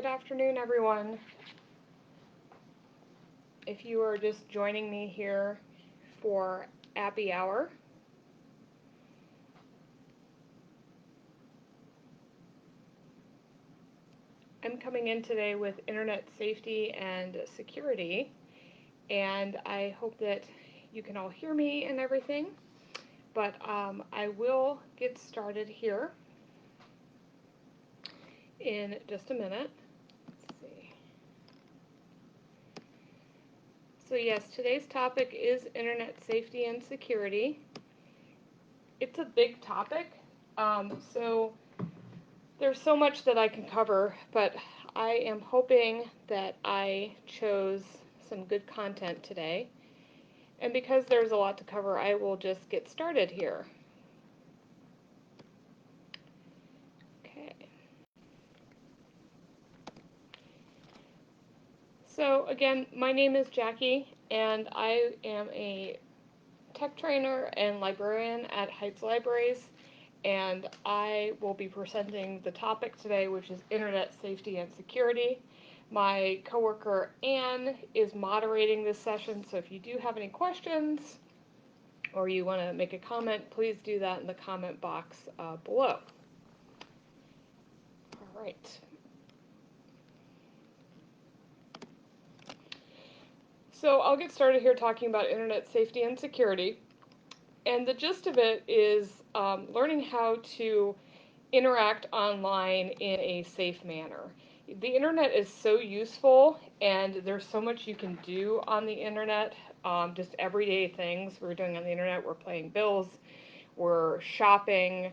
Good afternoon, everyone. If you are just joining me here for Happy Hour, I'm coming in today with internet safety and security, and I hope that you can all hear me and everything, but I will get started here in just a minute. Let's see. So yes, today's topic is internet safety and security. It's a big topic, so there's so much that I can cover, but I am hoping that I chose some good content today. And because there's a lot to cover, I will just get started here. Okay. So again, my name is Jackie, and I am a tech trainer and librarian at Heights Libraries, and I will be presenting the topic today, which is internet safety and security. My coworker Anne is moderating this session, so if you do have any questions or you want to make a comment, please do that in the comment box below. All right. So I'll get started here talking about internet safety and security. And the gist of it is learning how to interact online in a safe manner. The internet is so useful, and there's so much you can do on the internet, just everyday things we're doing on the internet. We're paying bills, we're shopping,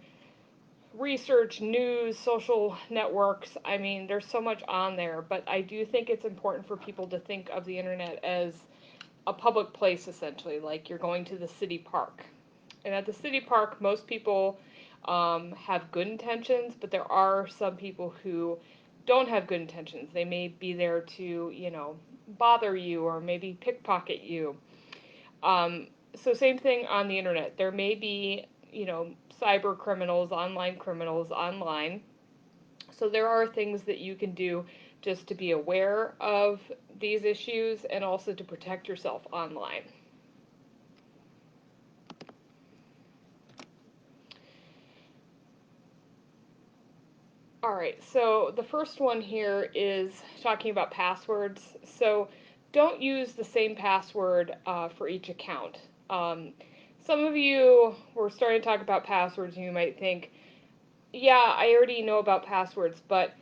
research, news, social networks. I mean, there's so much on there, but I do think it's important for people to think of the internet as a public place, essentially, like you're going to the city park. And at the city park, most people have good intentions, but there are some people who don't have good intentions. They may be there to, bother you or maybe pickpocket you. So same thing on the internet. There may be, cyber criminals, online criminals online. So there are things that you can do just to be aware of these issues and also to protect yourself online. All right, so the first one here is talking about passwords. So don't use the same password for each account. Some of you were starting to talk about passwords and you might think, yeah, I already know about passwords, but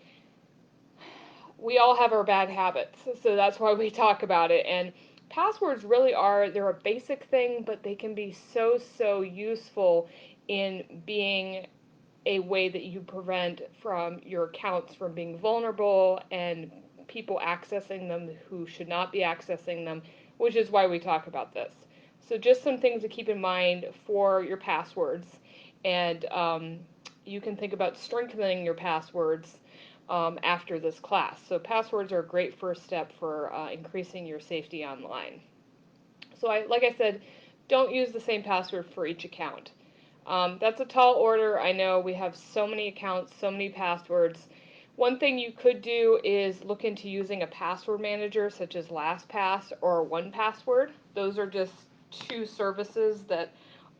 we all have our bad habits, so that's why we talk about it. And passwords really they're a basic thing, but they can be so useful in being a way that you prevent from your accounts from being vulnerable and people accessing them who should not be accessing them, which is why we talk about this. So just some things to keep in mind for your passwords, and you can think about strengthening your passwords after this class. So passwords are a great first step for increasing your safety online. So like I said, don't use the same password for each account. That's a tall order. I know we have so many accounts, so many passwords. One thing you could do is look into using a password manager such as LastPass or 1Password. Those are just two services that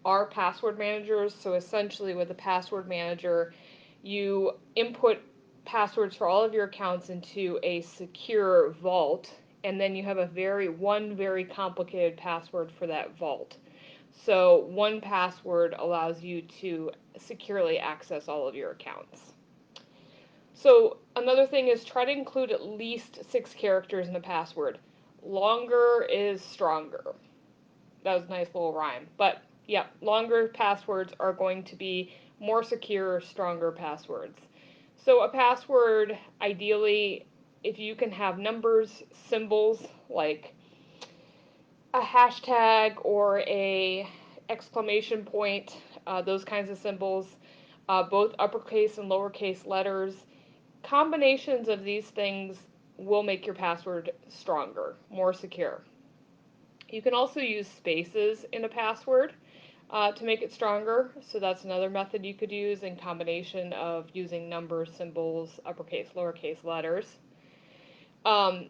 are password managers. So essentially with a password manager, you input passwords for all of your accounts into a secure vault, and then you have one very complicated password for that vault. So 1Password allows you to securely access all of your accounts. So another thing is try to include at least 6 characters in the password. Longer is stronger. That was a nice little rhyme. But yeah, longer passwords are going to be more secure, stronger passwords. So a password, ideally, if you can have numbers, symbols, like a hashtag or a exclamation point, those kinds of symbols, both uppercase and lowercase letters. Combinations of these things will make your password stronger, more secure. You can also use spaces in a password to make it stronger, so that's another method you could use in combination of using numbers, symbols, uppercase, lowercase letters. Um,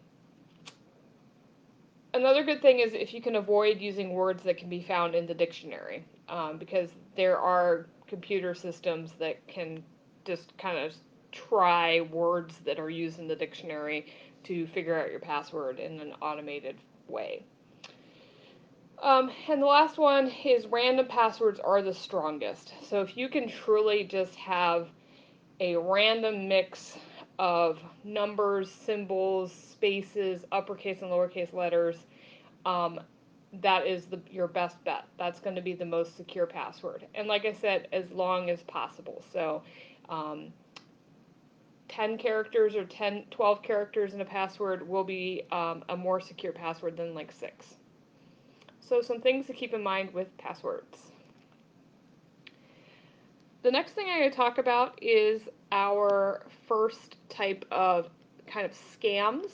Another good thing is if you can avoid using words that can be found in the dictionary, because there are computer systems that can just kind of try words that are used in the dictionary to figure out your password in an automated way. And the last one is random passwords are the strongest. So if you can truly just have a random mix of numbers, symbols, spaces, uppercase and lowercase letters, um, that is your best bet. That's going to be the most secure password. And like I said, as long as possible. So um, 10 characters or 12 characters in a password will be a more secure password than like 6. So some things to keep in mind with passwords. The next thing I'm going to talk about is our first type of kind of scams.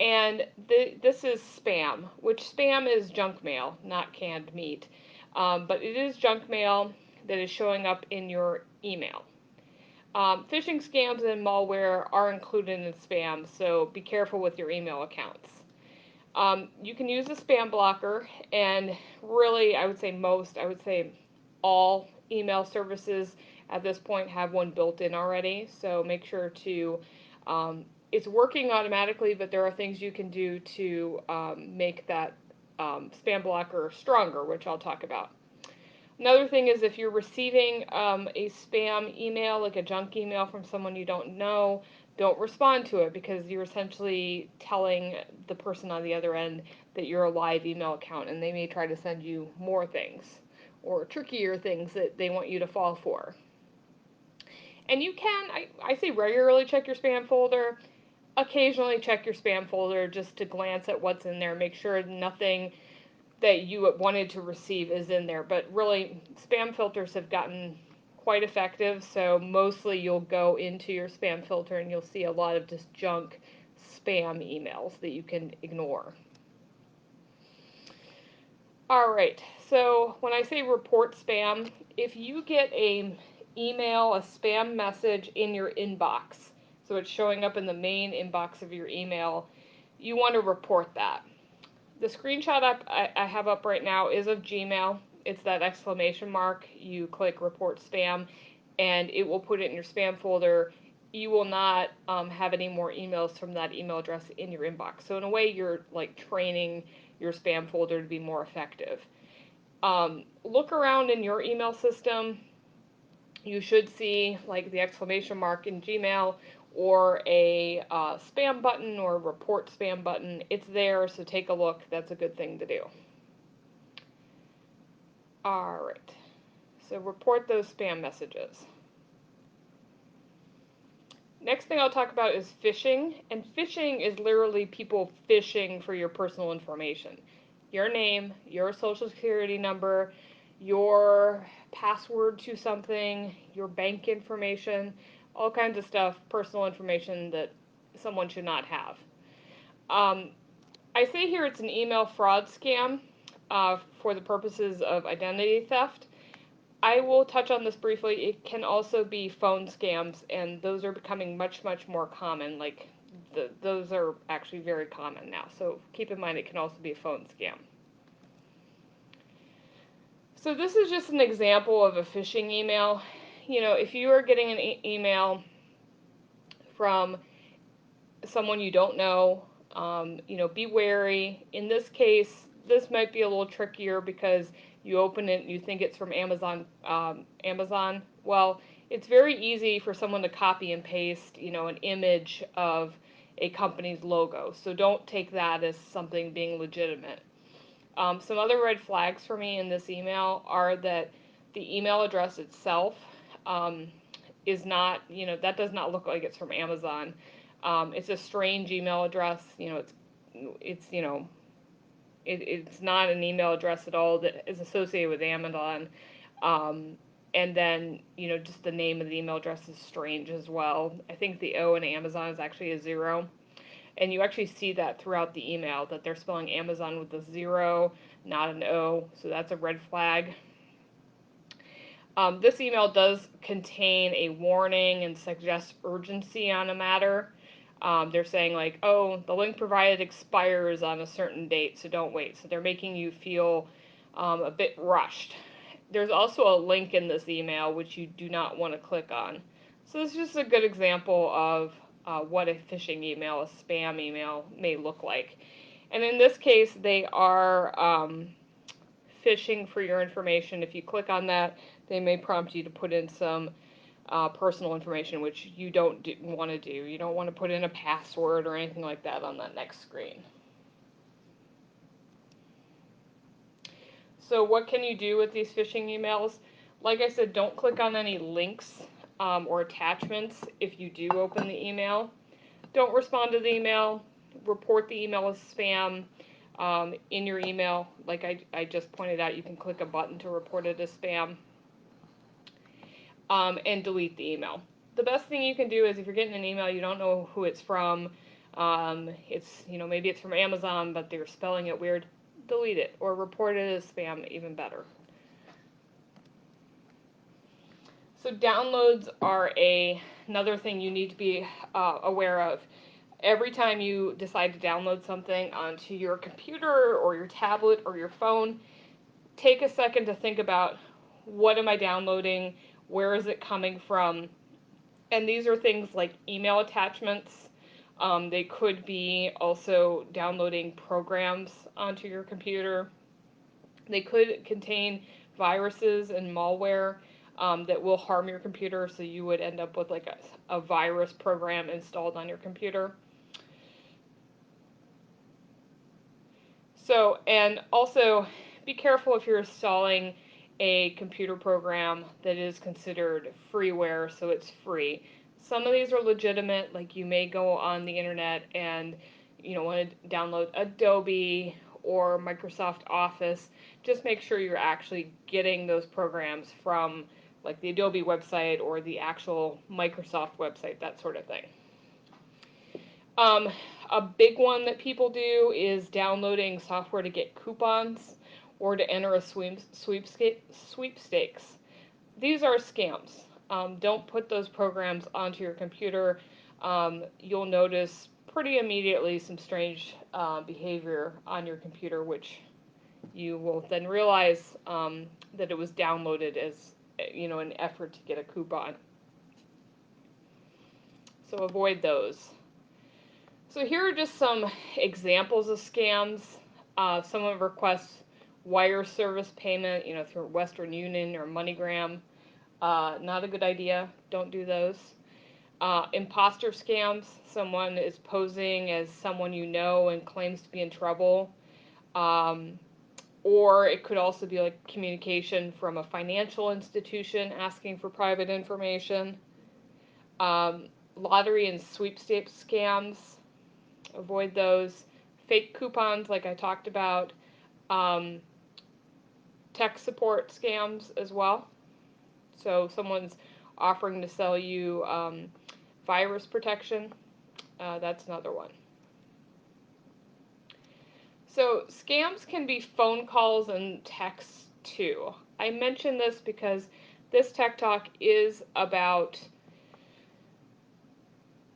And this is spam, which spam is junk mail, not canned meat. But it is junk mail that is showing up in your email. Phishing scams and malware are included in spam, so be careful with your email accounts. You can use a spam blocker, and really, I would say all email services at this point have one built in already, so make sure to, it's working automatically, but there are things you can do to make that spam blocker stronger, which I'll talk about. Another thing is if you're receiving a spam email, like a junk email from someone you don't know, don't respond to it because you're essentially telling the person on the other end that you're a live email account and they may try to send you more things or trickier things that they want you to fall for. And you can, I say regularly check your spam folder, occasionally check your spam folder just to glance at what's in there, make sure nothing that you wanted to receive is in there. But really, spam filters have gotten quite effective, so mostly you'll go into your spam filter and you'll see a lot of just junk spam emails that you can ignore. All right, so when I say report spam, if you get a spam message in your inbox, so it's showing up in the main inbox of your email, you want to report that. The screenshot I have up right now is of Gmail. It's that exclamation mark. You click report spam and it will put it in your spam folder. You will not have any more emails from that email address in your inbox. So in a way, you're like training your spam folder to be more effective. Look around in your email system. You should see like the exclamation mark in Gmail or a spam button or report spam button. It's there, so take a look. That's a good thing to do. All right, so report those spam messages. Next thing I'll talk about is phishing, and phishing is literally people phishing for your personal information. Your name, your social security number, your password to something, your bank information, all kinds of stuff, personal information that someone should not have. I say here it's an email fraud scam for the purposes of identity theft. I will touch on this briefly. It can also be phone scams, and those are becoming much, much more common. Like, those are actually very common now. So keep in mind it can also be a phone scam. So this is just an example of a phishing email. You know, if you are getting an email from someone you don't know, be wary. In this case, this might be a little trickier because you open it and you think it's from Amazon. Well, it's very easy for someone to copy and paste, an image of a company's logo. So don't take that as something being legitimate. Some other red flags for me in this email are that the email address itself is not, that does not look like it's from Amazon. It's a strange email address. It's not an email address at all that is associated with Amazon. And then, just the name of the email address is strange as well. I think the O in Amazon is actually a 0. And you actually see that throughout the email, that they're spelling Amazon with a 0, not an O. So that's a red flag. This email does contain a warning and suggests urgency on a matter. They're saying like, oh, the link provided expires on a certain date, so don't wait. So they're making you feel a bit rushed. There's also a link in this email which you do not want to click on. So this is just a good example of what a phishing email, a spam email, may look like. And in this case, they are phishing for your information. If you click on that, they may prompt you to put in some personal information, which you don't want to do. You don't want to put in a password or anything like that on that next screen. So what can you do with these phishing emails? Like I said, don't click on any links or attachments if you do open the email. Don't respond to the email. Report the email as spam. In your email, like I just pointed out, you can click a button to report it as spam. And delete the email. The best thing you can do is if you're getting an email, you don't know who it's from, maybe it's from Amazon, but they're spelling it weird, delete it or report it as spam, even better. So downloads are another thing you need to be aware of. Every time you decide to download something onto your computer or your tablet or your phone, take a second to think about, what am I downloading? Where is it coming from? And these are things like email attachments. They could be also downloading programs onto your computer. They could contain viruses and malware that will harm your computer, so you would end up with like a virus program installed on your computer. So, and also be careful if you're installing a computer program that is considered freeware, so it's free. Some of these are legitimate, like you may go on the internet and want to download Adobe or Microsoft Office. Just make sure you're actually getting those programs from like the Adobe website or the actual Microsoft website, that sort of thing. A big one that people do is downloading software to get coupons or to enter a sweepstakes. These are scams. Don't put those programs onto your computer. You'll notice pretty immediately some strange behavior on your computer, which you will then realize that it was downloaded as an effort to get a coupon. So avoid those. So here are just some examples of scams. Someone requests wire service payment, through Western Union or MoneyGram. Not a good idea. Don't do those. Imposter scams. Someone is posing as someone you know and claims to be in trouble. Or it could also be like communication from a financial institution asking for private information. Lottery and sweepstakes scams. Avoid those. Fake coupons, like I talked about. Tech support scams as well. So someone's offering to sell you virus protection. That's another one. So scams can be phone calls and texts too. I mention this because this Tech Talk is about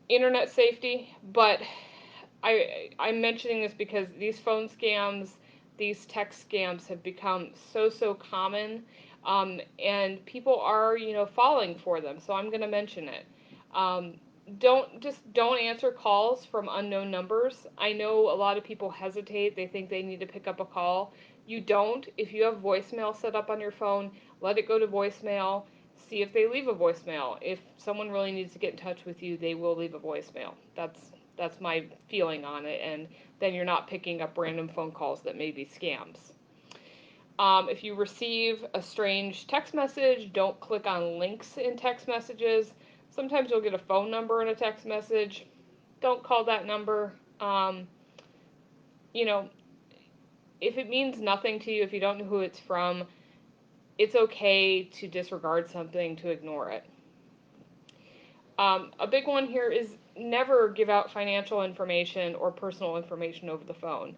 internet safety, but I'm mentioning this because these phone scams, these text scams have become so common, and people are falling for them. So I'm going to mention it. Don't answer calls from unknown numbers. I know a lot of people hesitate. They think they need to pick up a call. You don't. If you have voicemail set up on your phone, let it go to voicemail. See if they leave a voicemail. If someone really needs to get in touch with you, they will leave a voicemail. That's my feeling on it, and then you're not picking up random phone calls that may be scams. If you receive a strange text message, don't click on links in text messages. Sometimes you'll get a phone number in a text message. Don't call that number. If it means nothing to you, if you don't know who it's from, it's okay to disregard something, to ignore it. A big one here is never give out financial information or personal information over the phone.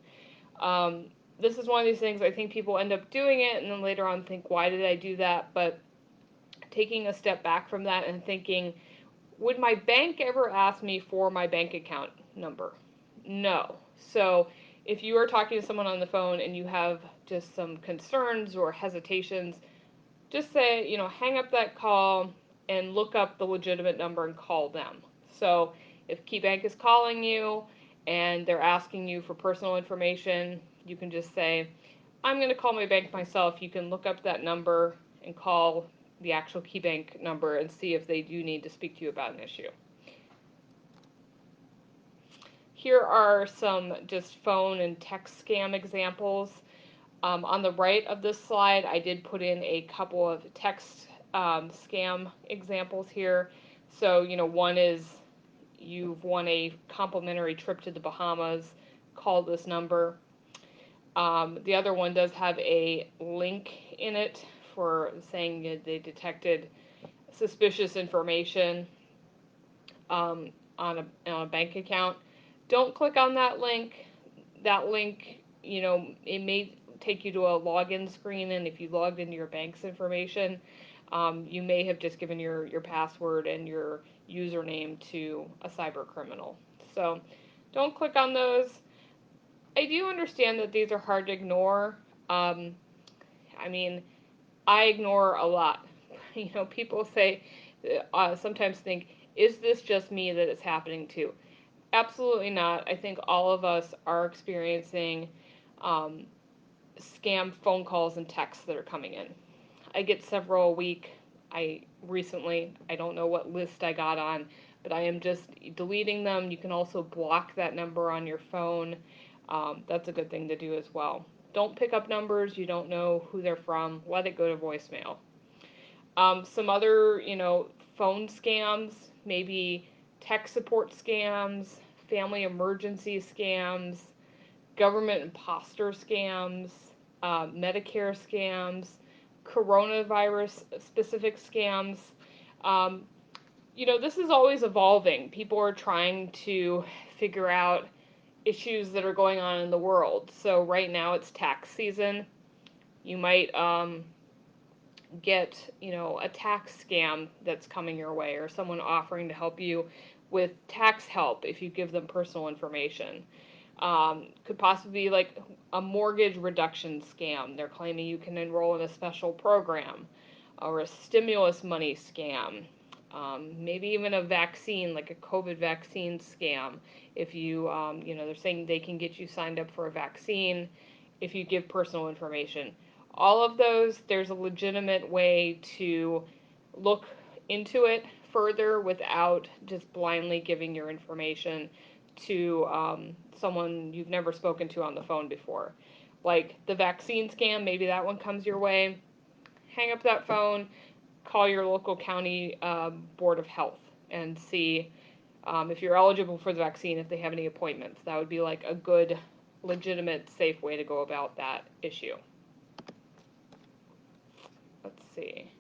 This is one of these things I think people end up doing it and then later on think, why did I do that? But taking a step back from that and thinking, Would my bank ever ask me for my bank account number? No. So if you are talking to someone on the phone and you have just some concerns or hesitations, just say, hang up that call and look up the legitimate number and call them. So if KeyBank is calling you and they're asking you for personal information, you can just say, I'm going to call my bank myself. You can look up that number and call the actual KeyBank number and see if they do need to speak to you about an issue. Here are some just phone and text scam examples. On the right of this slide, I did put in a couple of text scam examples here. So, one is you've won a complimentary trip to the Bahamas, call this number. The other one does have a link in it for saying they detected suspicious information on a bank account. Don't click on that link. That link, it may take you to a login screen, and if you logged into your bank's information, you may have just given your password and your username to a cyber criminal. So don't click on those. I do understand that these are hard to ignore. I mean, I ignore a lot. People say, sometimes think, is this just me that it's happening to? Absolutely not. I think all of us are experiencing um, scam phone calls and texts that are coming in. I get several a week. I don't know what list I got on, but I am just deleting them. You can also block that number on your phone. That's a good thing to do as well. Don't pick up numbers you don't know who they're from. Let it go to voicemail. Some other, phone scams, maybe tech support scams, family emergency scams, government imposter scams, Medicare scams, coronavirus specific scams. Um, this is always evolving. People are trying to figure out issues that are going on in the world. So right now it's tax season. You might get, a tax scam that's coming your way, or someone offering to help you with tax help if you give them personal information. Could possibly be like a mortgage reduction scam. They're claiming you can enroll in a special program, or a stimulus money scam. Maybe even a vaccine, like a COVID vaccine scam. If you, they're saying they can get you signed up for a vaccine if you give personal information. All of those, there's a legitimate way to look into it further without just blindly giving your information to someone you've never spoken to on the phone before. Like the vaccine scam, maybe that one comes your way. Hang up that phone, call your local county board of health and see if you're eligible for the vaccine, if they have any appointments. That would be like a good, legitimate, safe way to go about that issue. Let's see.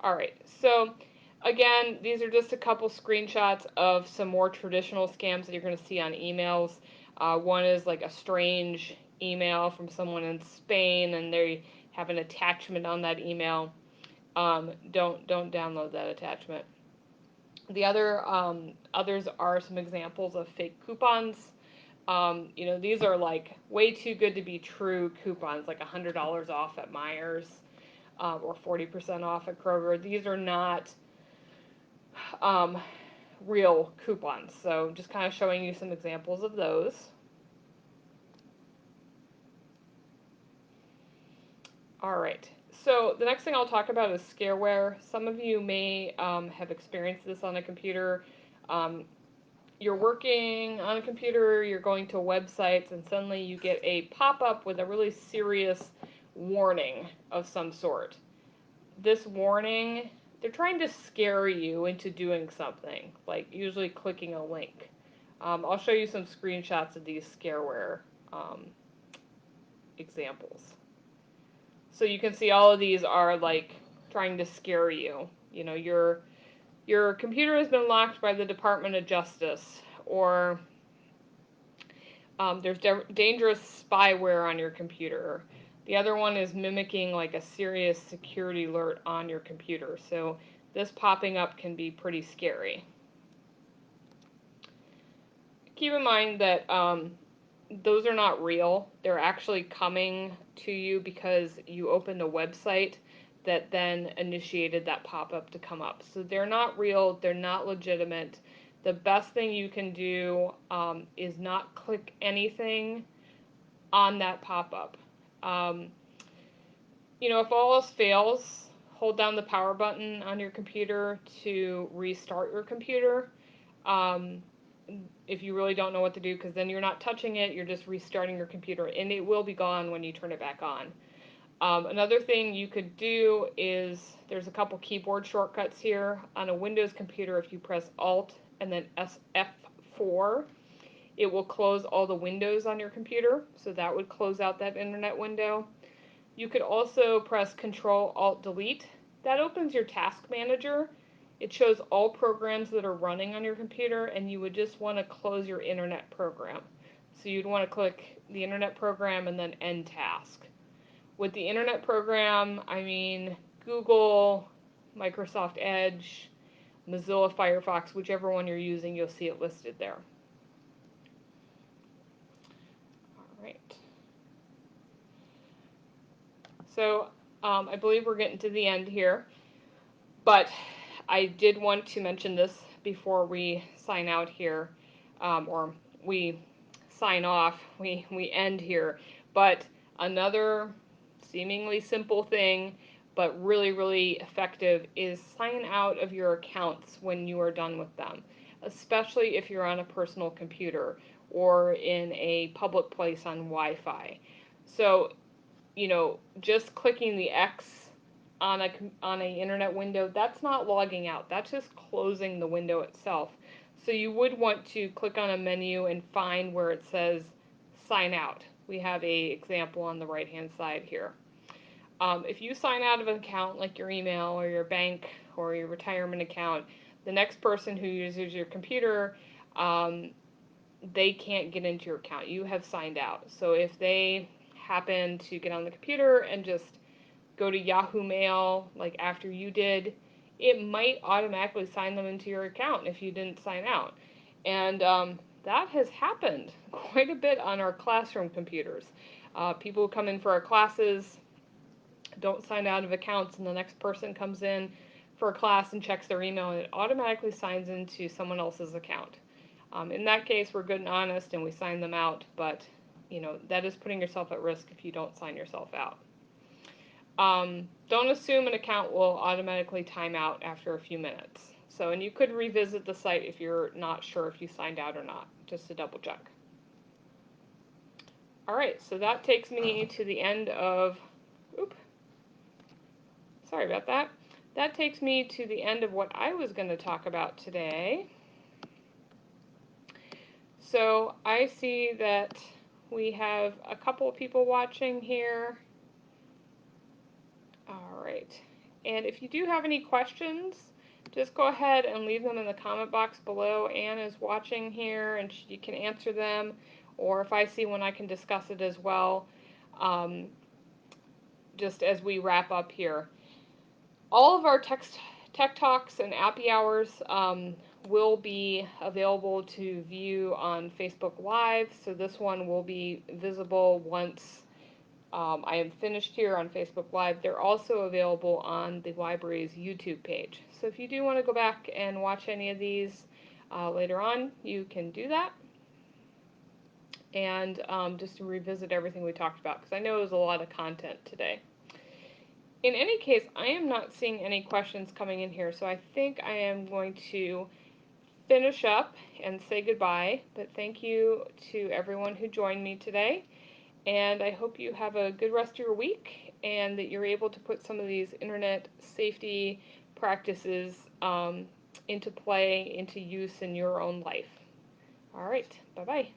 All right, so again, these are just a couple screenshots of some more traditional scams that you're going to see on emails. One is like a strange email from someone in Spain, and they have an attachment on that email. Don't download that attachment. The others are some examples of fake coupons. These are like way too good to be true coupons, like $100 off at Myers, or 40% off at Kroger. These are not um, real coupons. So just kind of showing you some examples of those. All right. So the next thing I'll talk about is scareware. Some of you may have experienced this on a computer. Um, you're working on a computer, you're going to websites, and suddenly you get a pop-up with a really serious warning of some sort. This warning, they're trying to scare you into doing something, like usually clicking a link. I'll show you some screenshots of these scareware examples. So you can see all of these are like trying to scare you. Your computer has been locked by the Department of Justice, or there's dangerous spyware on your computer. The other one is mimicking like a serious security alert on your computer. So this popping up can be pretty scary. Keep in mind that those are not real. They're actually coming to you because you opened a website that then initiated that pop-up to come up. So they're not real, they're not legitimate. The best thing you can do is not click anything on that pop-up. Um, if all else fails, hold down the power button on your computer to restart your computer. Um, if you really don't know what to do, because then you're not touching it, you're just restarting your computer, and it will be gone when you turn it back on. Another thing you could do is, there's a couple keyboard shortcuts here. On a Windows computer, if you press Alt and then F4, it will close all the windows on your computer, so that would close out that internet window. You could also press Control Alt Delete. That opens your task manager. It shows all programs that are running on your computer, and you would just want to close your internet program. So you'd want to click the internet program and then end task. With the internet program, I mean Google, Microsoft Edge, Mozilla Firefox, whichever one you're using, you'll see it listed there. All right. So I believe we're getting to the end here, but I did want to mention this before we sign out here, or we sign off, we end here. But another seemingly simple thing, but really, really effective, is sign out of your accounts when you are done with them, especially if you're on a personal computer or in a public place on Wi-Fi. So, just clicking the X on a internet window, that's not logging out. That's just closing the window itself. So you would want to click on a menu and find where it says sign out. We have a example on the right hand side here. If you sign out of an account like your email or your bank or your retirement account, the next person who uses your computer, they can't get into your account. You have signed out. So if they happen to get on the computer and just go to Yahoo Mail like after you did, it might automatically sign them into your account if you didn't sign out. And that has happened quite a bit on our classroom computers. People who come in for our classes don't sign out of accounts, and the next person comes in for a class and checks their email, and it automatically signs into someone else's account. In that case, we're good and honest and we sign them out, but that is putting yourself at risk if you don't sign yourself out. Don't assume an account will automatically time out after a few minutes. And you could revisit the site if you're not sure if you signed out or not, just to double check. Alright, so that takes me to the end of, sorry about that. That takes me to the end of what I was going to talk about today. So I see that we have a couple of people watching here. All right. And if you do have any questions, just go ahead and leave them in the comment box below. Anne is watching here and she can answer them. Or if I see one, I can discuss it as well, just as we wrap up here. All of our Tech Talks and Appy Hours will be available to view on Facebook Live. So this one will be visible once I am finished here on Facebook Live. They're also available on the library's YouTube page. So if you do want to go back and watch any of these later on, you can do that. And just to revisit everything we talked about, because I know it was a lot of content today. In any case, I am not seeing any questions coming in here, so I think I am going to finish up and say goodbye. But thank you to everyone who joined me today. And I hope you have a good rest of your week and that you're able to put some of these internet safety practices into play, into use in your own life. All right, bye-bye.